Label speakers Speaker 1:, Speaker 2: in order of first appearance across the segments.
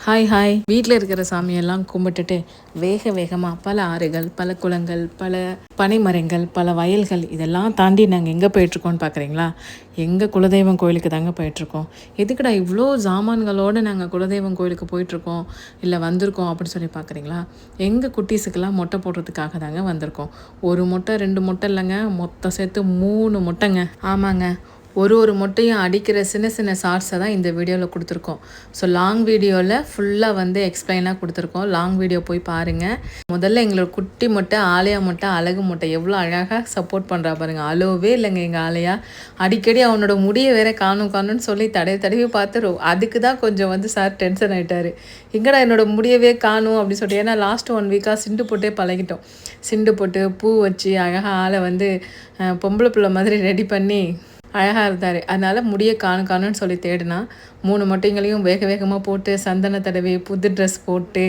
Speaker 1: Hi hi வீட்டில் இருக்கிற சாமியெல்லாம் கும்பிட்டுட்டு வேகமாக பல ஆறுகள், பல குளங்கள், பல பனைமரங்கள், பல வயல்கள் இதெல்லாம் தாண்டி நாங்கள் எங்கே போயிட்டுருக்கோம்னு பார்க்குறீங்களா? எங்கள் குலதெய்வம் கோயிலுக்கு தாங்க போயிட்டுருக்கோம். எதுக்குடா இவ்வளோ சாமான்களோடு நாங்கள் குலதெய்வம் கோயிலுக்கு போயிட்டுருக்கோம் இல்லை வந்திருக்கோம் அப்படின்னு சொல்லி பார்க்குறீங்களா? எங்கள் குட்டீஸுக்கெல்லாம் மொட்டை போடுறதுக்காக தாங்க வந்திருக்கோம். ஒரு மொட்டை 2 மொட்டை இல்லைங்க, மொத்தம் சேர்த்து 3 மொட்டைங்க. ஆமாங்க, ஒரு மொட்டையும் அடிக்கிற சின்ன சின்ன ஷார்ட்ஸை தான் இந்த வீடியோவில் கொடுத்துருக்கோம். ஸோ லாங் வீடியோவில் ஃபுல்லாக வந்து எக்ஸ்பிளைனாக கொடுத்துருக்கோம். லாங் வீடியோ போய் பாருங்கள். முதல்ல எங்களோட குட்டி மொட்டை, ஆலயா மொட்டை, அழகு மொட்டை எவ்வளோ அழகாக சப்போர்ட் பண்ணுறா பாருங்கள். அலோவே இல்லைங்க எங்கள் ஆலயா. அடிக்கடி அவனோட முடியை வேற காணும்னு சொல்லி தடவி பார்த்து அதுக்கு தான் கொஞ்சம் வந்து சார் டென்ஷன் ஆகிட்டார். எங்கடா என்னோட முடியவே காணும் அப்படின்னு சொல்லிட்டு. ஏன்னா லாஸ்ட் 1 வீக்காக சிண்டு போட்டே பழகிட்டோம். சிண்டு போட்டு பூ வச்சு அழகாக ஆளை வந்து பொம்பளை பிள்ளை மாதிரி ரெடி பண்ணி அழகாக இருந்தார். அதனால் முடிய காணுன்னு சொல்லி தேடினா 3 மொட்டைங்களையும் வேகமாக போட்டு சந்தன தடவி புது ட்ரெஸ் போட்டு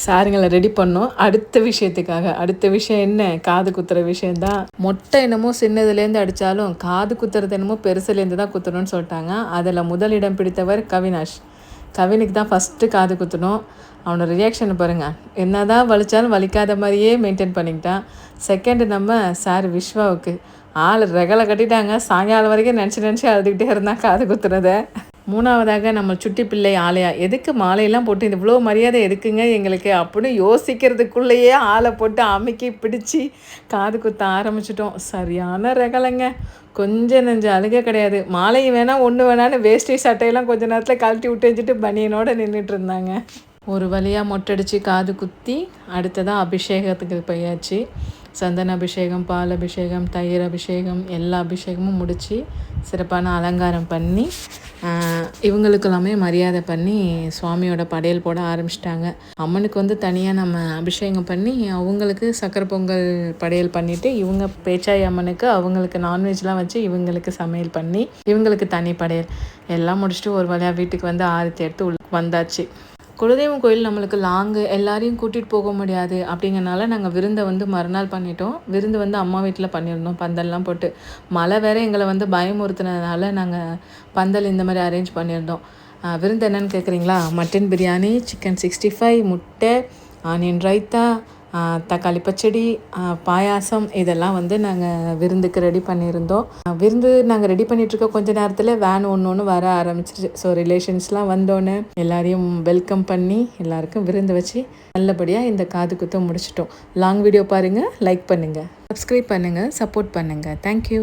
Speaker 1: சாருங்களை ரெடி பண்ணோம். அடுத்த விஷயம் என்ன? காது குத்துற விஷயந்தான். மொட்டை என்னமோ சின்னதுலேருந்து அடித்தாலும் காது குத்துறது என்னமோ பெருசுலேருந்து தான் குத்தணும்னு சொல்லிட்டாங்க. அதில் முதலிடம் பிடித்தவர் கவினாஷ். கவினுக்கு தான் ஃபஸ்ட்டு காது குத்தணும். அவனோட ரியாக்ஷனை பாருங்கள். என்ன தான் வலிச்சாலும் வலிக்காத மாதிரியே மெயின்டைன் பண்ணிக்கிட்டான். செகண்டு நம்ம சார் விஸ்வாவுக்கு ஆள் ரெகலை கட்டிட்டாங்க. சாயங்காலம் வரைக்கும் நினச்சி அழுதுகிட்டே இருந்தான் காது குத்துறதை. 3வதாக நம்ம சுட்டி பிள்ளை ஆலயா. எதுக்கு மாலையெல்லாம் போட்டு இவ்வளோ மரியாதை எதுக்குங்க எங்களுக்கு அப்படின்னு யோசிக்கிறதுக்குள்ளேயே ஆளை போட்டு அமுக்கி பிடிச்சி காது குத்த ஆரம்பிச்சிட்டோம். சரியான ரெகலைங்க. கொஞ்சம் நெஞ்சம் அழுக கிடையாது. மாலையும் வேணாம் ஒன்று வேணான்னு வேஷ்டி சட்டையெல்லாம் கொஞ்சம் நேரத்தில் கழட்டி விட்டு வச்சுட்டு பனியனோடு நின்றுட்டு இருந்தாங்க. ஒரு வழியாக மொட்டடிச்சு காது குத்தி அடுத்ததாக அபிஷேகத்துக்கு போயாச்சு. சந்தன அபிஷேகம், பால் அபிஷேகம், தயிர் அபிஷேகம் எல்லா அபிஷேகமும் முடித்து சிறப்பான அலங்காரம் பண்ணி இவங்களுக்கு எல்லாமே மரியாதை பண்ணி சுவாமியோட படையல் போட ஆரம்பிச்சிட்டாங்க. அம்மனுக்கு வந்து தனியாக நம்ம அபிஷேகம் பண்ணி அவங்களுக்கு சக்கரை பொங்கல் படையல் பண்ணிவிட்டு இவங்க பேச்சாய் அம்மனுக்கு அவங்களுக்கு நான்வெஜ்லாம் வச்சு இவங்களுக்கு சமையல் பண்ணி இவங்களுக்கு தனி படையல் எல்லாம் முடிச்சுட்டு ஒரு வழியாக வீட்டுக்கு வந்து ஆரத்தி எடுத்து வந்தாச்சு. குலதெய்வம் கோயில் நம்மளுக்கு லாங்கு, எல்லாரையும் கூட்டிகிட்டு போக முடியாது. அப்படிங்கிறனால நாங்கள் விருந்தை வந்து மறுநாள் பண்ணிட்டோம். விருந்து வந்து அம்மா வீட்டில் பண்ணியிருந்தோம், பந்தல்லாம் போட்டு. மழை வேறு எங்களை வந்து பயமுறுத்தினதுனால நாங்கள் பந்தல் இந்த மாதிரி அரேஞ்ச் பண்ணியிருந்தோம். விருந்து என்னென்னு கேட்குறீங்களா? மட்டன் பிரியாணி, சிக்கன் 65, முட்டை, ஆனியன் ரைத்தா, தக்காளி பச்சடி, பாயாசம் இதெல்லாம் வந்து நாங்கள் விருந்துக்கு ரெடி பண்ணியிருந்தோம். விருந்து நாங்கள் ரெடி பண்ணிகிட்ருக்க கொஞ்ச நேரத்தில் வேன் ஒன்று வர ஆரம்பிச்சிருச்சு. ஸோ ரிலேஷன்ஸ்லாம் வந்தோன்னே எல்லாரையும் வெல்கம் பண்ணி எல்லாருக்கும் விருந்து வச்சு நல்லபடியாக இந்த காது குத்த முடிச்சிட்டோம். லாங் வீடியோ பாருங்கள், லைக் பண்ணுங்கள், சப்ஸ்கிரைப் பண்ணுங்கள், சப்போர்ட் பண்ணுங்கள். தேங்க்யூ.